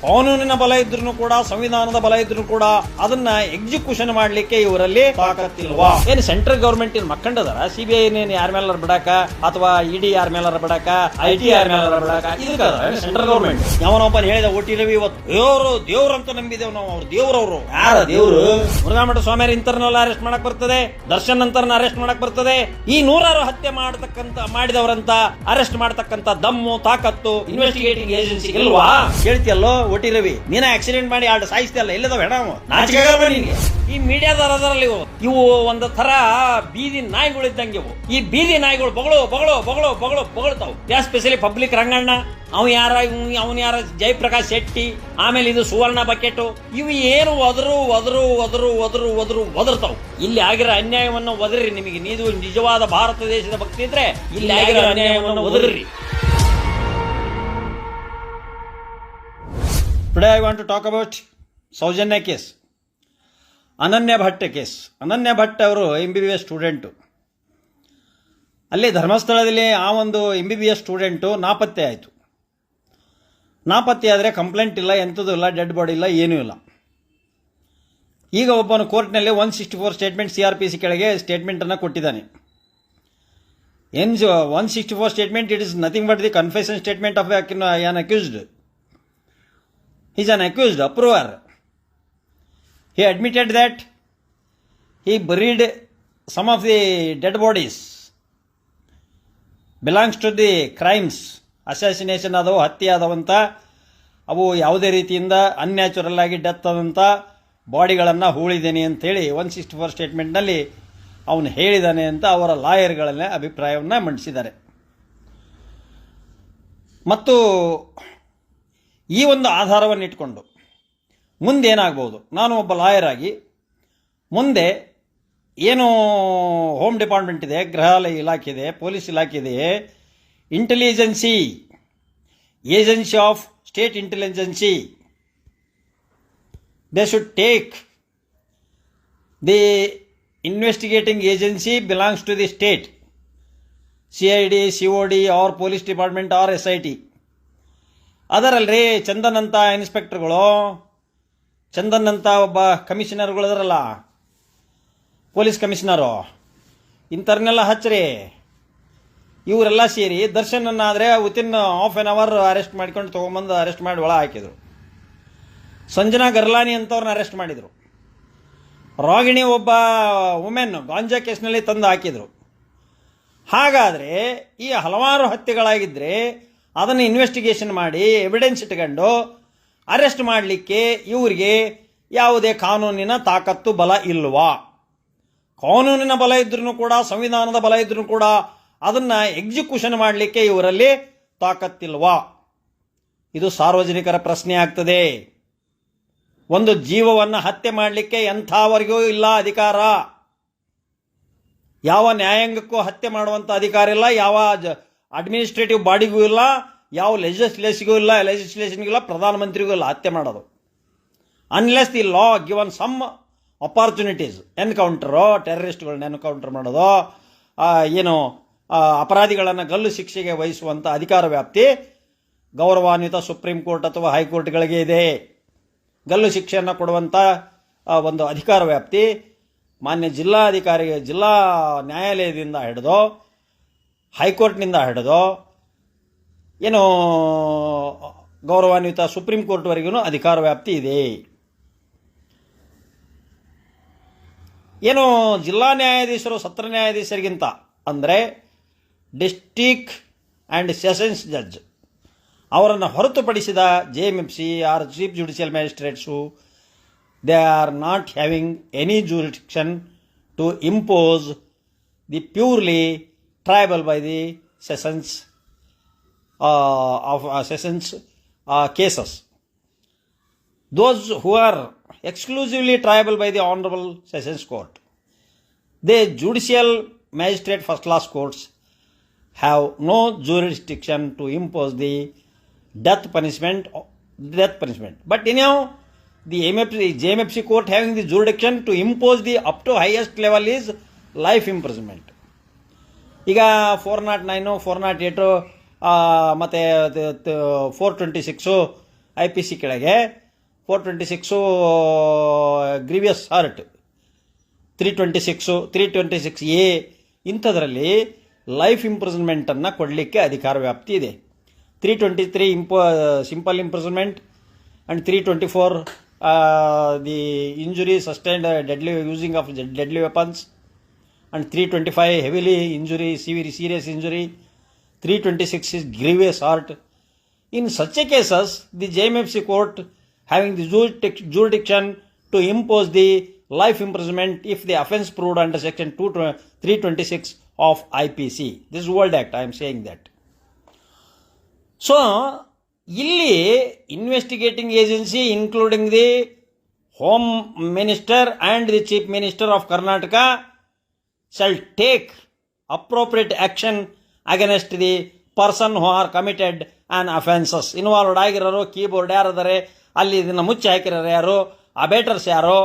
ಕಾನೂನಿನ ಬಲ ಇದ್ರೂ ಕೂಡ ಸಂವಿಧಾನದ ಬಲ ಇದ್ರೂ ಕೂಡ ಅದನ್ನ ಎಕ್ಸಿಕ್ಯೂಷನ್ ಮಾಡ್ಲಿಕ್ಕೆ ಇವರಲ್ಲಿ ತಾಕತ್ತಿಲ್ವಾ? ಏನ್ ಸೆಂಟ್ರಲ್ ಗವರ್ಮೆಂಟ್ ಮಕ್ಕಂಡದಾರ? ಸಿಬಿಐ ಯಾರ ಮೇಲಾರ ಬಿಡಾಕ ಅಥವಾ ಇಡಿ ಯಾರ ಮೇಲಾರ ಬಿಡಾಕ, IT ಯಾರ ಮೇಲಾರ ಬಿಡಾಕ? ಇದಕ್ಕ ಸೆಂಟ್ರಲ್ ಗವರ್ಮೆಂಟ್ ಯಾವನೊಬ್ಬ ಹೇಳಿದ OT ರವಿ ಇವತ್ತು ದೇವ್ರು ಅಂತ ನಂಬಿದೇವ್ ನಾವು. ಅವ್ರು ದೇವ್ರವ್ರು. ಯಾರ ದೇವ್ರು? ಮುರುಘಾಮಠ ಸ್ವಾಮಿಯರ್ ಇಂತರ್ನೆಲ್ಲ ಅರೆಸ್ಟ್ ಮಾಡಕ್ ಬರ್ತದೆ, ದರ್ಶನ್ ಅಂತರ್ನ ಅರೆಸ್ಟ್ ಮಾಡಕ್ ಬರ್ತದೆ. ಈ ನೂರಾರು ಹತ್ಯೆ ಮಾಡಿದವರಂತ ಅರೆಸ್ಟ್ ಮಾಡತಕ್ಕಂತ ದಮ್ಮು ತಾಕತ್ತು ಇನ್ವೆಸ್ಟಿಗೇಟಿಂಗ್ ಏಜೆನ್ಸಿ ಇಲ್ವಾ? ಹೇಳ್ತಿಯಲ್ಲೋ OT ರವಿ, ನೀನ ಆಕ್ಸಿಡೆಂಟ್ ಮಾಡಿ ಆಡ್ ಸಾಯಿಸ್ತಿಯಲ್ಲ, ಇಲ್ಲದವ ಹೆಣ ನಾಚಿಕೆ ನಿನ್ಗೆ. ಈ ಮೀಡಿಯಾದರಲ್ಲಿ ಇವು ಒಂದು ತರ ಬೀದಿ ನಾಯಿಗಳಿದ್ದಂಗೆ ಇವು. ಈ ಬೀದಿ ನಾಯಿಗಳು ಬೊಗಳ್ತಾವ್. ಸ್ಪೆಷಲಿ ಪಬ್ಲಿಕ್ ರಂಗಣ್ಣ, ಅವನ್ ಯಾರ ಜಯಪ್ರಕಾಶ್ ಶೆಟ್ಟಿ, ಆಮೇಲೆ ಇದು ಸುವರ್ಣ ಬಕೆಟ್, ಇವು ಏನು ಒದರ್ತಾವ್. ಇಲ್ಲಿ ಆಗಿರೋ ಅನ್ಯಾಯವನ್ನು ಒದರ್ರಿ. ನಿಮಗೆ ನೀವು ನಿಜವಾದ ಭಾರತ ದೇಶದ ಭಕ್ತಿ ಇದ್ರೆ ಇಲ್ಲಿ ಆಗಿರೋ ಅನ್ಯಾಯವನ್ನು ಒದರ್ರಿ. Today I want to talk about Soujanya case, Ananya Bhat case. Ananya Bhat ಅವರು MBBS ಸ್ಟೂಡೆಂಟು. ಅಲ್ಲಿ ಧರ್ಮಸ್ಥಳದಲ್ಲಿ ಆ ಒಂದು MBBS ಸ್ಟೂಡೆಂಟು ನಾಪತ್ತೆ ಆಯಿತು. ನಾಪತ್ತೆ ಆದರೆ ಕಂಪ್ಲೇಂಟ್ ಇಲ್ಲ, ಎಂಥದ್ದು ಇಲ್ಲ, ಡೆಡ್ ಬಾಡಿ ಇಲ್ಲ, ಏನೂ ಇಲ್ಲ. ಈಗ ಒಬ್ಬನು ಕೋರ್ಟ್ನಲ್ಲಿ 164 ಸ್ಟೇಟ್ಮೆಂಟ್ CRPC ಕೆಳಗೆ ಸ್ಟೇಟ್ಮೆಂಟನ್ನು ಕೊಟ್ಟಿದ್ದಾನೆ. 164 statement, it is nothing but the confession statement of on accused. He is an accused, approver. He admitted that he buried some of the dead bodies belongs to the crimes, assassination ಆದವು, ಹತ್ಯೆ ಆದವಂತ, ಅವು ಯಾವುದೇ ರೀತಿಯಿಂದ unnatural ಆಗಿ death ಆದಂಥ ಬಾಡಿಗಳನ್ನು ಹೂಳಿದ್ದೇನೆ ಅಂತೇಳಿ 164 ಸ್ಟೇಟ್ಮೆಂಟ್ನಲ್ಲಿ ಅವನು ಹೇಳಿದ್ದಾನೆ ಅಂತ ಅವರ ಲಾಯರ್ಗಳನ್ನ ಅಭಿಪ್ರಾಯವನ್ನು ಮಂಡಿಸಿದ್ದಾರೆ. ಮತ್ತು ಈ ಒಂದು ಆಧಾರವನ್ನು ಇಟ್ಕೊಂಡು ಮುಂದೇನಾಗ್ಬೋದು, ನಾನು ಒಬ್ಬ ಲಾಯರ್ ಆಗಿ ಮುಂದೆ ಏನು ಹೋಮ್ ಡಿಪಾರ್ಟ್ಮೆಂಟ್ ಇದೆ, ಗೃಹಾಲಯ ಇಲಾಖೆ ಇದೆ, ಪೊಲೀಸ್ ಇಲಾಖೆ ಇದೆ, intelligence agency of state intelligence, they should take the investigating agency belongs to the state, CID, COD or police department or SIT. ಅದರಲ್ರಿ ಚಂದನ್ ಅಂತ ಇನ್ಸ್ಪೆಕ್ಟರ್ಗಳು, ಚಂದನ್ ಅಂತ ಒಬ್ಬ ಕಮಿಷನರ್ಗಳು ಅದರಲ್ಲ, ಪೊಲೀಸ್ ಕಮಿಷನರು, ಇಂಥವ್ರನ್ನೆಲ್ಲ ಹಚ್ಚ್ರಿ. ಇವರೆಲ್ಲ ಸೇರಿ ದರ್ಶನನ್ನಾದರೆ within half an hour arrest ಮಾಡ್ಕೊಂಡು ತೊಗೊಂಬಂದು ಅರೆಸ್ಟ್ ಮಾಡಿ ಒಳ ಹಾಕಿದರು. ಸಂಜನಾ ಗರ್ಲಾನಿ ಅಂತವ್ರನ್ನ ಅರೆಸ್ಟ್ ಮಾಡಿದರು. ರಾಗಿಣಿ ಒಬ್ಬ ವುಮೆನ್ ಗಾಂಜಾ ಕೇಸ್ನಲ್ಲಿ ತಂದು ಹಾಕಿದರು. ಹಾಗಾದರೆ ಈ ಹಲವಾರು ಹತ್ಯೆಗಳಾಗಿದ್ದರೆ ಅದನ್ನು ಇನ್ವೆಸ್ಟಿಗೇಷನ್ ಮಾಡಿ ಎವಿಡೆನ್ಸ್ ಇಟ್ಕೊಂಡು ಅರೆಸ್ಟ್ ಮಾಡಲಿಕ್ಕೆ ಇವರಿಗೆ ಯಾವುದೇ ಕಾನೂನಿನ ತಾಕತ್ತು ಬಲ ಇಲ್ವಾ? ಕಾನೂನಿನ ಬಲ ಇದ್ರೂ ಕೂಡ ಸಂವಿಧಾನದ ಬಲ ಇದ್ರೂ ಕೂಡ ಅದನ್ನು ಎಕ್ಸಿಕ್ಯೂಷನ್ ಮಾಡಲಿಕ್ಕೆ ಇವರಲ್ಲಿ ತಾಕತ್ತಿಲ್ವಾ? ಇದು ಸಾರ್ವಜನಿಕರ ಪ್ರಶ್ನೆ ಆಗ್ತದೆ. ಒಂದು ಜೀವವನ್ನು ಹತ್ಯೆ ಮಾಡಲಿಕ್ಕೆ ಎಂಥವರಿಗೂ ಇಲ್ಲ ಅಧಿಕಾರ. ಯಾವ ನ್ಯಾಯಾಂಗಕ್ಕೂ ಹತ್ಯೆ ಮಾಡುವಂಥ ಅಧಿಕಾರ ಇಲ್ಲ, ಯಾವ ಅಡ್ಮಿನಿಸ್ಟ್ರೇಟಿವ್ ಬಾಡಿಗೂ ಇಲ್ಲ, ಯಾವ ಲೆಜಿಸ್ಲೇಷನ್ಗೂ ಇಲ್ಲ, ಪ್ರಧಾನಮಂತ್ರಿಗೂ ಇಲ್ಲ ಹತ್ಯೆ ಮಾಡೋದು. Unless the law given some opportunities. Encounter, ಟೆರರಿಸ್ಟ್ಗಳನ್ನ ಎನ್ಕೌಂಟರ್ ಮಾಡೋದು, ಏನು ಅಪರಾಧಿಗಳನ್ನು ಗಲ್ಲು ಶಿಕ್ಷೆಗೆ ವಹಿಸುವಂಥ ಅಧಿಕಾರ ವ್ಯಾಪ್ತಿ ಗೌರವಾನ್ವಿತ ಸುಪ್ರೀಂ ಕೋರ್ಟ್ ಅಥವಾ ಹೈಕೋರ್ಟ್ಗಳಿಗೆ ಇದೆ. ಗಲ್ಲು ಶಿಕ್ಷೆಯನ್ನು ಕೊಡುವಂಥ ಒಂದು ಅಧಿಕಾರ ವ್ಯಾಪ್ತಿ ಮಾನ್ಯ ಜಿಲ್ಲಾಧಿಕಾರಿಗೆ, ಜಿಲ್ಲಾ ನ್ಯಾಯಾಲಯದಿಂದ ಹಿಡಿದು ಹೈಕೋರ್ಟ್ನಿಂದ ಹಿಡಿದು ಏನು ಗೌರವಾನ್ವಿತ ಸುಪ್ರೀಂ ಕೋರ್ಟ್ವರೆಗೂ ಅಧಿಕಾರ ವ್ಯಾಪ್ತಿ ಇದೆ. ಏನು ಜಿಲ್ಲಾ ನ್ಯಾಯಾಧೀಶರು ಸತ್ರ ನ್ಯಾಯಾಧೀಶರಿಗಿಂತ ಅಂದರೆ ಡಿಸ್ಟ್ರಿಕ್ಟ್ ಆ್ಯಂಡ್ ಸೆಷನ್ಸ್ ಜಡ್ಜ್ ಅವರನ್ನು ಹೊರತುಪಡಿಸಿದ JMFC or chief judicial magistrates, they are not having any jurisdiction to impose the purely tribal by the sessions cases. Those who are exclusively tribal by the Honorable Sessions Court, the judicial magistrate first class courts have no jurisdiction to impose the death punishment. But anyhow, the JMFC court having the jurisdiction to impose the up to highest level is life imprisonment. ಈಗ 409, 408 ಮತ್ತು 426 IPC ಕೆಳಗೆ 426 grievous hurt, 326A ಇಂಥದ್ರಲ್ಲಿ life ಇಂಪ್ರಿಸನ್ಮೆಂಟನ್ನು ಕೊಡಲಿಕ್ಕೆ ಅಧಿಕಾರ ವ್ಯಾಪ್ತಿ ಇದೆ. 323 simple imprisonment and 324 the injury sustained deadly using of deadly weapons and 325 heavily injury, serious injury, 326 is grievous hurt. In such a cases, the JMFC court having the jurisdiction to impose the life imprisonment if the offence proved under section 326 of IPC. This is World Act, I am saying that. So, ಇಲ್ಲಿ investigating agency including the Home Minister and the Chief Minister of Karnataka shall take appropriate action against the person who are committed an offenses. Involved ಆಗಿರೋರು, keyboard ಯಾರಿದ್ದಾರೆ, ಅಲ್ಲಿ ಇದನ್ನು ಮುಚ್ಚಿ ಹಾಕಿರೋರು ಯಾರು, ಅಬೇಟರ್ಸ್ ಯಾರು,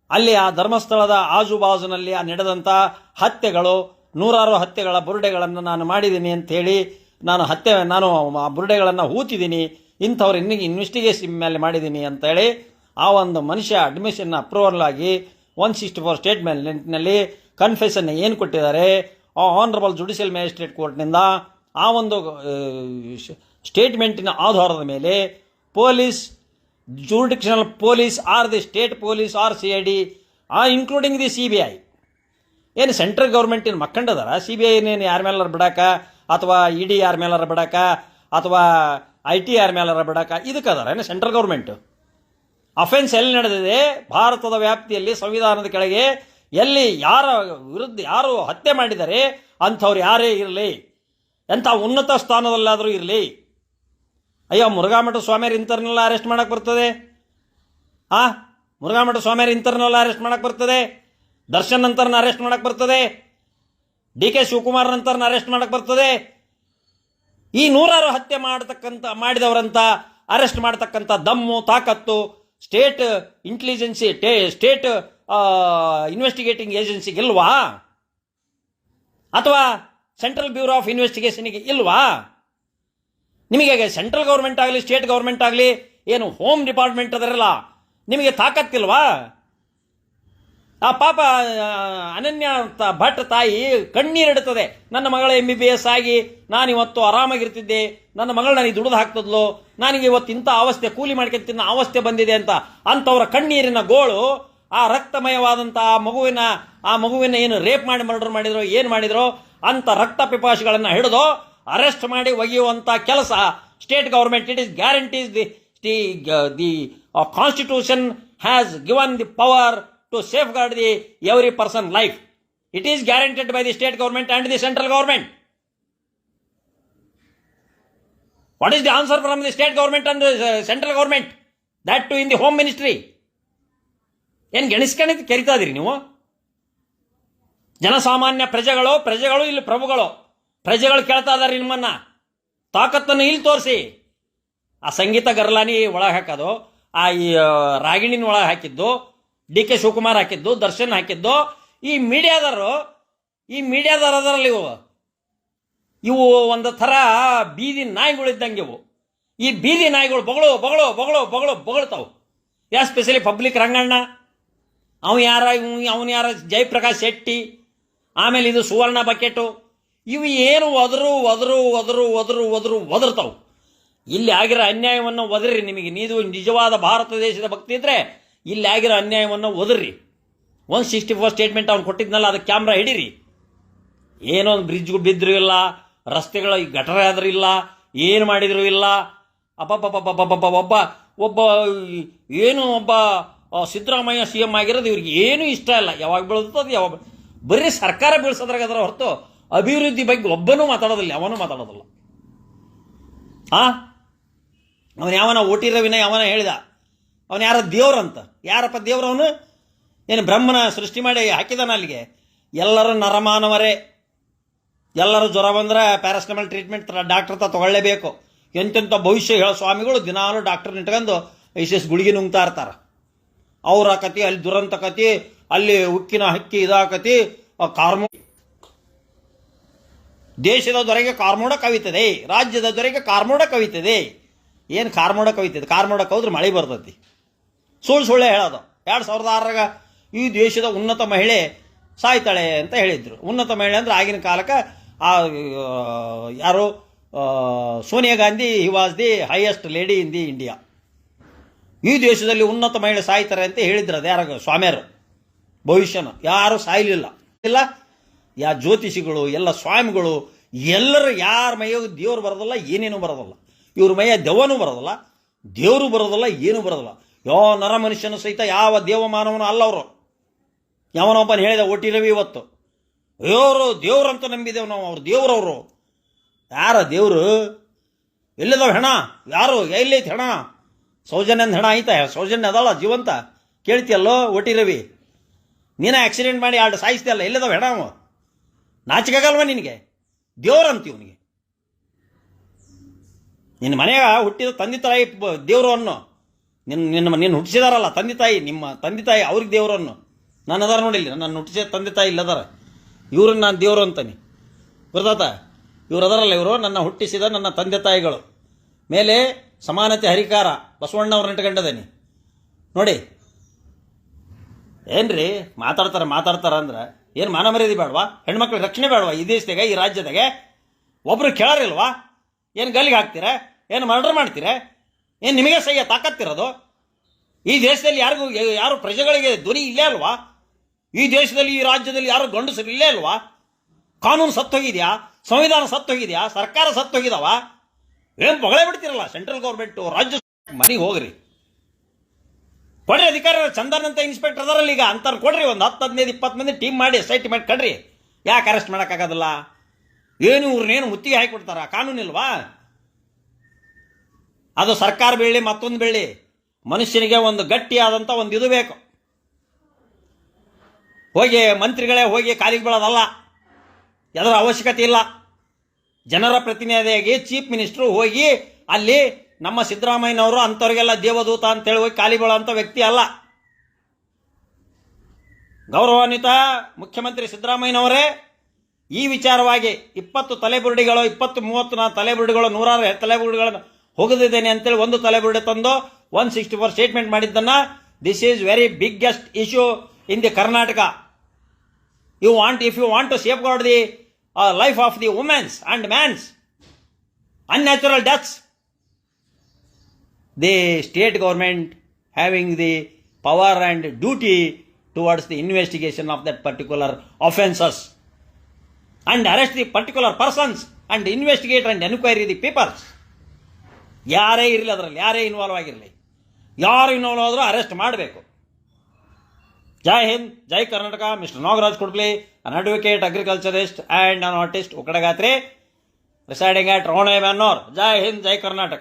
ಅಲ್ಲಿ ಆ ಧರ್ಮಸ್ಥಳದ ಆಜುಬಾಜುನಲ್ಲಿ ನಡೆದಂಥ ಹತ್ಯೆಗಳು, ನೂರಾರು ಹತ್ಯೆಗಳ ಬುರುಡೆಗಳನ್ನು ನಾನು ಮಾಡಿದ್ದೀನಿ ಅಂಥೇಳಿ ನಾನು ಆ ಬುರುಡೆಗಳನ್ನು ಹೂತಿದ್ದೀನಿ, ಇಂಥವ್ರು ಇನ್ವೆಸ್ಟಿಗೇಷನ್ ಮೇಲೆ ಮಾಡಿದ್ದೀನಿ ಅಂತೇಳಿ ಆ ಒಂದು ಮನುಷ್ಯ ಅಡ್ಮಿಷನ್ ಅಪ್ರೂವಲ್ ಆಗಿ 164 ಸ್ಟೇಟ್ಮೆಂಟ್ನಲ್ಲಿ ಕನ್ಫೆಷನ್ ಏನು ಕೊಟ್ಟಿದ್ದಾರೆ ಆನರಬಲ್ ಜುಡಿಷಿಯಲ್ ಮ್ಯಾಜಿಸ್ಟ್ರೇಟ್ ಕೋರ್ಟ್ನಿಂದ, ಆ ಒಂದು ಸ್ಟೇಟ್ಮೆಂಟಿನ ಆಧಾರದ ಮೇಲೆ police, jurisdictional police or the state police or CID including the CBI, ಏನು ಸೆಂಟ್ರಲ್ ಗೌರ್ಮೆಂಟಿನ ಮಕ್ಕಂಡದಾರ, CBI ಏನೇನು ಯಾರ ಮೇಲಾರ ಬಿಡಾಕ, ಅಥವಾ ED ಯಾರ ಮೇಲಾರ ಬಿಡಾಕ, ಅಥವಾ IT ಯಾರ ಮೇಲಾರ ಬಿಡಾಕ, ಇದಕ್ಕದಾರ ಏನು ಸೆಂಟ್ರಲ್ ಗೌರ್ಮೆಂಟ್? ಅಫೆನ್ಸ್ ಎಲ್ಲಿ ನಡೆದಿದೆ? ಭಾರತದ ವ್ಯಾಪ್ತಿಯಲ್ಲಿ ಸಂವಿಧಾನದ ಕೆಳಗೆ ಎಲ್ಲಿ ಯಾರ ವಿರುದ್ಧ ಯಾರು ಹತ್ಯೆ ಮಾಡಿದ್ದಾರೆ ಅಂಥವ್ರು ಯಾರೇ ಇರಲಿ, ಎಂಥ ಉನ್ನತ ಸ್ಥಾನದಲ್ಲಾದರೂ ಇರಲಿ, ಅಯ್ಯೋ ಮುರುಘಾಮಠ ಸ್ವಾಮಿಯರು ಇಂಥವ್ರನ್ನೆಲ್ಲ ಅರೆಸ್ಟ್ ಮಾಡಕ್ಕೆ ಬರ್ತದೆ, ಮುರುಘಾಮಠ ಸ್ವಾಮಿಯರು ಇಂಥವ್ರನ್ನೆಲ್ಲ ಅರೆಸ್ಟ್ ಮಾಡಕ್ಕೆ ಬರ್ತದೆ, ದರ್ಶನ್ ಅಂತರನ್ನ ಅರೆಸ್ಟ್ ಮಾಡಕ್ಕೆ ಬರ್ತದೆ, DK ಶಿವಕುಮಾರ್ ಅಂತರನ್ನ ಅರೆಸ್ಟ್ ಮಾಡಕ್ಕೆ ಬರ್ತದೆ, ಈ ನೂರಾರು ಹತ್ಯೆ ಮಾಡಿದವರಂತ ಅರೆಸ್ಟ್ ಮಾಡತಕ್ಕಂಥ ದಮ್ಮು ತಾಕತ್ತು ಸ್ಟೇಟ್ ಇಂಟೆಲಿಜೆನ್ಸಿ, ಸ್ಟೇಟ್ ಇನ್ವೆಸ್ಟಿಗೇಟಿಂಗ್ ಏಜೆನ್ಸಿಗೆ ಇಲ್ವಾ? ಅಥವಾ ಸೆಂಟ್ರಲ್ ಬ್ಯೂರೋ ಆಫ್ ಇನ್ವೆಸ್ಟಿಗೇಷನ್ಗೆ ಇಲ್ವಾ? ನಿಮಗೆ ಸೆಂಟ್ರಲ್ ಗೌರ್ಮೆಂಟ್ ಆಗಲಿ ಸ್ಟೇಟ್ ಗೌರ್ಮೆಂಟ್ ಆಗಲಿ ಏನು ಹೋಮ್ ಡಿಪಾರ್ಟ್ಮೆಂಟ್ ಅದರಲ್ಲ, ನಿಮಗೆ ತಾಕತ್ತಿಲ್ವಾ? ಆ ಪಾಪ ಅನನ್ಯ ಭಟ್ ತಾಯಿ ಕಣ್ಣೀರಿಡುತ್ತದೆ, ನನ್ನ ಮಗಳ MBBS ಆಗಿ ನಾನಿವತ್ತು ಆರಾಮಾಗಿರ್ತಿದ್ದೆ, ನನ್ನ ಮಗಳು ನನಗೆ ದುಡಿದು ಹಾಕ್ತದ್ಲು, ನನಗೆ ಇವತ್ತು ಇಂಥ ಅವಸ್ಥೆ, ಕೂಲಿ ಮಾಡ್ಕೊಂಡು ತಿನ್ನೋ ಅವಸ್ಥೆ ಬಂದಿದೆ ಅಂತ. ಅಂಥವರ ಕಣ್ಣೀರಿನ ಗೋಳು ಆ ರಕ್ತಮಯವಾದಂಥ ಆ ಮಗುವಿನ ಏನು ರೇಪ್ ಮಾಡಿ ಮರ್ಡರ್ ಮಾಡಿದ್ರು, ಏನು ಮಾಡಿದ್ರು ಅಂತ ರಕ್ತ ಪಿಪಾಸಿಗಳನ್ನು ಹಿಡಿದು ಅರೆಸ್ಟ್ ಮಾಡಿ ಒಗೆಯುವಂಥ ಕೆಲಸ state government. It is guarantees the constitution has given the power to safeguard every person life. It is guaranteed by the state government and the central government. What is the answer from the state government and the central government? That too in the home ministry. ಏನು ಗೆಣಿಸ್ಕೊಂಡು ಕರಿತಾ ಇದೀರಿ ನೀವು? ಜನಸಾಮಾನ್ಯ ಪ್ರಜೆಗಳು ಇಲ್ಲಿ ಪ್ರಭುಗಳು, ಪ್ರಜೆಗಳು ಕೇಳ್ತಾ ಇದಾರೆ ನಿಮ್ಮನ್ನ, ತಾಕತ್ತನ್ನು ಇಲ್ಲಿ ತೋರಿಸಿ. ಆ ಸಂಗೀತ ಗರ್ಲಾನಿ ಒಳಗೆ ಹಾಕೋದು, ಆ ಈ ರಾಗಿಣಿನ ಒಳಗೆ ಹಾಕಿದ್ದು, DK ಶಿವಕುಮಾರ್ ಹಾಕಿದ್ದು, ದರ್ಶನ್ ಹಾಕಿದ್ದು, ಈ ಮೀಡಿಯಾದರಲ್ಲಿ ಇವು ಒಂದು ಥರ ಬೀದಿ ನಾಯಿಗಳಿದ್ದಂಗೆ ಇವು. ಈ ಬೀದಿ ನಾಯಿಗಳು ಬೊಗಳ್ತಾವು. ಸ್ಪೆಷಲಿ ಪಬ್ಲಿಕ್ ರಂಗಣ್ಣ, ಅವನು ಯಾರ ಜಯಪ್ರಕಾಶ್ ಶೆಟ್ಟಿ, ಆಮೇಲೆ ಇದು ಸುವರ್ಣ ಬಕೆಟು, ಇವು ಏನು ಒದರ್ತಾವು. ಇಲ್ಲಿ ಆಗಿರೋ ಅನ್ಯಾಯವನ್ನು ಒದರಿ, ನಿಮಗೆ ನೀವು ನಿಜವಾದ ಭಾರತ ದೇಶದ ಭಕ್ತಿ ಇದ್ರೆ ಇಲ್ಲಿ ಆಗಿರೋ ಅನ್ಯಾಯವನ್ನು ಒದರ್ರಿ. 164 ಸ್ಟೇಟ್ಮೆಂಟ್ ಅವ್ನು ಕೊಟ್ಟಿದ್ನಲ್ಲ, ಅದಕ್ಕೆ ಕ್ಯಾಮ್ರಾ ಹಿಡೀರಿ. ಏನೋ ಒಂದು ಬ್ರಿಡ್ಜ್ಗಳು ಬಿದ್ದರೂ ಇಲ್ಲ, ರಸ್ತೆಗಳ ಗಟರ ಆದ್ರೂ ಇಲ್ಲ, ಏನು ಮಾಡಿದ್ರು ಇಲ್ಲ. ಒಬ್ಬ ಸಿದ್ದರಾಮಯ್ಯ CM ಆಗಿರೋದು ಇವ್ರಿಗೆ ಏನೂ ಇಷ್ಟ ಇಲ್ಲ. ಯಾವಾಗ ಬೀಳ್ತದೆ, ಯಾವಾಗ ಬರೀ ಸರ್ಕಾರ ಬೀಳ್ಸೋದ್ರಾಗ ಅದರ ಹೊರತು ಅಭಿವೃದ್ಧಿ ಬಗ್ಗೆ ಒಬ್ಬನೂ ಮಾತಾಡೋದಿಲ್ಲ, ಅವನು ಮಾತಾಡೋದಿಲ್ಲ. ಅವನು ಯಾವನ ಓಟಿ ರವಿನ ಯಾವನ ಹೇಳಿದ, ಅವನು ಯಾರ ದೇವ್ರಂತ. ಯಾರಪ್ಪ ದೇವ್ರು? ಅವನು ಏನು ಬ್ರಹ್ಮನ ಸೃಷ್ಟಿ ಮಾಡಿ ಹಾಕಿದಾನ ಅಲ್ಲಿಗೆ? ಎಲ್ಲರೂ ನರಮಾನವರೇ. ಎಲ್ಲರೂ ಜ್ವರ ಬಂದ್ರೆ ಪ್ಯಾರಾಸಿಟಮಾಲ್ ಟ್ರೀಟ್ಮೆಂಟ್ ಡಾಕ್ಟರ್ ತಗೊಳ್ಳೇಬೇಕು. ಎಂತೆಂಥ ಭವಿಷ್ಯ ಹೇಳೋ ಸ್ವಾಮಿಗಳು ದಿನಾಲು ಡಾಕ್ಟರ್ ನಿಂತ್ಕೊಂಡು ವಿಶೇಷ ಗುಳಿಗೆ ನುಂಗ್ತಾ ಇರ್ತಾರ. ಅವ್ರ ಕತಿ ಅಲ್ಲಿ ದುರಂತ ಕತಿ, ಅಲ್ಲಿ ಉಕ್ಕಿನ ಹಕ್ಕಿ ಇದಾಕತಿ. ದೇಶದ ದೊರೆಗೆ ಕಾರ್ಮೋಡ ಕವಿತದೆ, ರಾಜ್ಯದ ದೊರೆಗೆ ಕಾರ್ಮೋಡ ಕವಿತದೆ. ಏನು ಕಾರ್ಮೋಡ ಕವಿತೈತೆ, ಕಾರ್ಮೋಡ ಕವಿದ್ರೆ ಮಳೆ ಬರ್ತೈತಿ. ಸುಳ್ಳೆ ಹೇಳೋದು. 2006ರಾಗ ಈ ದೇಶದ ಉನ್ನತ ಮಹಿಳೆ ಸಾಯ್ತಾಳೆ ಅಂತ ಹೇಳಿದ್ರು. ಉನ್ನತ ಮಹಿಳೆ ಅಂದ್ರೆ ಆಗಿನ ಕಾಲಕ್ಕೆ ಯಾರು Sonia Gandhi, he was the highest lady in the India. ಈ ದೇಶದಲ್ಲಿ ಉನ್ನತ ಮಹಿಳೆ ಸಾಯ್ತಾರೆ ಅಂತ ಹೇಳಿದ್ರು. ಅದು ಯಾರಾಗ ಸ್ವಾಮಿಯರು ಭವಿಷ್ಯನ. ಯಾರು ಸಾಯಲಿಲ್ಲ ಇಲ್ಲ. ಜ್ಯೋತಿಷಿಗಳು ಎಲ್ಲ ಸ್ವಾಮಿಗಳು ಎಲ್ಲರೂ ಯಾರ ಮೈಯಾಗ ದೇವ್ರು ಬರೋದಲ್ಲ, ಏನೇನು ಬರೋದಲ್ಲ. ಇವ್ರ ಮೈಯ ದೆವ್ವನೂ ಬರೋದಲ್ಲ, ದೇವರು ಬರೋದಲ್ಲ, ಏನೂ ಬರೋದಲ್ಲ. ಯಾವ ನರ ಮನುಷ್ಯನು ಸಹಿತ ಯಾವ ದೇವಮಾನವನು ಅಲ್ಲ ಅವರು. ಯಾವನೊಬ್ಬನ ಹೇಳಿದ OT ರವಿ ಇವತ್ತು ದೇವ್ರಂತ ನಂಬಿದೆವು ನಾವು. ಅವ್ರು ದೇವ್ರವರು. ಯಾರ ದೇವರು? ಎಲ್ಲಿದಾವ ಹೆಣ? ಯಾರು ಎಲ್ಲೈತಿ ಹೆಣ? ಸೌಜನ್ಯದ ಹೆಣ ಐತಾ? ಸೌಜನ್ಯ ಅದಲ್ಲ ಜೀವಂತ. ಕೇಳ್ತಿಯಲ್ಲೋ OT ರವಿ, ನೀನ ಆಕ್ಸಿಡೆಂಟ್ ಮಾಡಿ 2 ಸಾಯಿಸ್ತಿಯಲ್ಲ, ಎಲ್ಲಿದಾವ ಹೆಣ? ಅವ ನಾಚಿಕಾಗಲ್ವ ನಿನಗೆ? ದೇವ್ರಂತೀವಿ ಅವನಿಗೆ. ನಿನ್ನ ಮನೆಯಾಗ ಹುಟ್ಟಿದ ತಂದೆ ತಾಯಿ ದೇವರು ಅನ್ನೋ. ನಿನ್ನ ಹುಟ್ಟಿಸಿದಾರಲ್ಲ ತಂದೆ ತಾಯಿ, ನಿಮ್ಮ ತಂದೆ ತಾಯಿ ಅವ್ರಿಗೆ ದೇವರು ಅನ್ನೋ. ನಾನು ಅದಾರ ನೋಡಿಲ್ಲ, ನನ್ನ ಹುಟ್ಟಿಸಿದ ತಂದೆ ತಾಯಿ ಇಲ್ಲದಾರ, ಇವ್ರನ್ನ ನಾನು ದೇವರು ಅಂತಾನೆ. ಗೊತ್ತಾತ? ಇವ್ರು ಅದಾರಲ್ಲ, ಇವರು ನನ್ನ ಹುಟ್ಟಿಸಿದ ನನ್ನ ತಂದೆ ತಾಯಿಗಳು. ಮೇಲೆ ಸಮಾನತೆ ಹರಿಕಾರ ಬಸವಣ್ಣವ್ರನ್ನ ಇಟ್ಕೊಂಡದೇನಿ ನೋಡಿ. ಏನ್ರಿ ಮಾತಾಡ್ತಾರ ಅಂದ್ರೆ ಏನು ಮಾನ ಮರ್ಯಾದೆ ಬೇಡವಾ? ಹೆಣ್ಮಕ್ಳ ರಕ್ಷಣೆ ಬೇಡವಾ ಈ ದೇಶದಾಗ, ಈ ರಾಜ್ಯದಾಗೆ? ಒಬ್ರು ಕೇಳಾರಿಲ್ವಾ? ಏನು ಗಲ್ಲಿಗೆ ಹಾಕ್ತೀರ? ಏನು ಮರ್ಡರ್ ಮಾಡ್ತೀರ? ಏನು ನಿಮಗೆ ಸಹ್ಯ ತಾಕತ್ತಿರೋದು? ಈ ದೇಶದಲ್ಲಿ ಯಾರು ಪ್ರಜೆಗಳಿಗೆ ಧ್ವನಿ ಇಲ್ಲೇ ಅಲ್ವಾ? ಈ ದೇಶದಲ್ಲಿ, ಈ ರಾಜ್ಯದಲ್ಲಿ ಯಾರು ಗಂಡಸರು ಇಲ್ಲೇ ಅಲ್ವಾ? ಕಾನೂನು ಸತ್ತೋಗಿದೆಯಾ? ಸಂವಿಧಾನ ಸತ್ತೋಗಿದೆಯಾ? ಸರ್ಕಾರ ಸತ್ತೋಗಿದಾವ? ಏನು ಹೊಗಳೇ ಬಿಡ್ತೀರಲ್ಲ ಸೆಂಟ್ರಲ್ ಗೌರ್ಮೆಂಟು, ರಾಜ್ಯ. ಮನೆಗೆ ಹೋಗ್ರಿ, ಕೊಡ್ರಿ ಅಧಿಕಾರ. ಚಂದನ್ ಅಂತ ಇನ್ಸ್ಪೆಕ್ಟರ್ ಅದಾರಲ್ಲ ಈಗ, ಅಂತಾರೆ ಕೊಡ್ರಿ. ಒಂದು 10, 15, 20 ಮಂದಿ ಟೀಮ್ ಮಾಡಿ SIT ಮಾಡಿ ಕಡ್ರಿ. ಯಾಕೆ ಅರೆಸ್ಟ್ ಮಾಡೋಕ್ಕಾಗೋದಿಲ್ಲ? ಏನು ಇವ್ರನ್ನೇನು ಮುತ್ತಿಗೆ ಹಾಕಿಕೊಡ್ತಾರ? ಕಾನೂನಿಲ್ವಾ? ಅದು ಸರ್ಕಾರ ಬೀಳಿ ಮತ್ತೊಂದು ಬೀಳಿ, ಮನುಷ್ಯನಿಗೆ ಒಂದು ಗಟ್ಟಿಯಾದಂಥ ಒಂದು ಇದು ಬೇಕು. ಹೋಗಿ ಮಂತ್ರಿಗಳೇ ಹೋಗಿ ಕಾಲಿಗೆ ಬೀಳೋದಲ್ಲ, ಅದರ ಅವಶ್ಯಕತೆ ಇಲ್ಲ. ಜನರ ಪ್ರತಿನಿಧಿಯಾಗಿ ಚೀಫ್ ಮಿನಿಸ್ಟ್ರು ಹೋಗಿ ಅಲ್ಲಿ ನಮ್ಮ ಸಿದ್ದರಾಮಯ್ಯನವರು ಅಂಥವ್ರಿಗೆಲ್ಲ ದೇವದೂತ ಅಂತೇಳಿ ಹೋಗಿ ಕಾಲಿ ಬೀಳೋಂಥ ವ್ಯಕ್ತಿ ಅಲ್ಲ. ಗೌರವಾನ್ವಿತ ಮುಖ್ಯಮಂತ್ರಿ ಸಿದ್ದರಾಮಯ್ಯನವರೇ, ಈ ವಿಚಾರವಾಗಿ 20 ತಲೆಬುರುಡಿಗಳು, 20-30 ತಲೆಬುರುಡಿಗಳು, 100 ತಲೆಬುರುಡಿಗಳನ್ನು ಹೋಗದಿದ್ದೇನೆ ಅಂತೇಳಿ ಒಂದು ತಲೆಬುರುಡೆ ತಂದು 164 ಸ್ಟೇಟ್ಮೆಂಟ್ ಮಾಡಿದ್ದನ್ನ, this is very biggest issue in the Karnataka. If you want to safeguard the life of the women's and men's unnatural deaths, the state government having the power and duty towards the investigation of that particular offences and arrest the particular persons and investigate and enquiry the papers. ಯಾರೇ ಇರಲಿ ಅದರಲ್ಲಿ, ಯಾರೇ involve ಆಗಿರಲಿ, ಯಾರು involve ಆದರೂ arrest ಮಾಡಬೇಕು. Jai Hind, Jai Karnataka. Mister Nagaraj Kudpli, an advocate, agriculturist and an artist, Ukkadagatri, residing at Rone manor. Jai Hind, Jai Karnataka.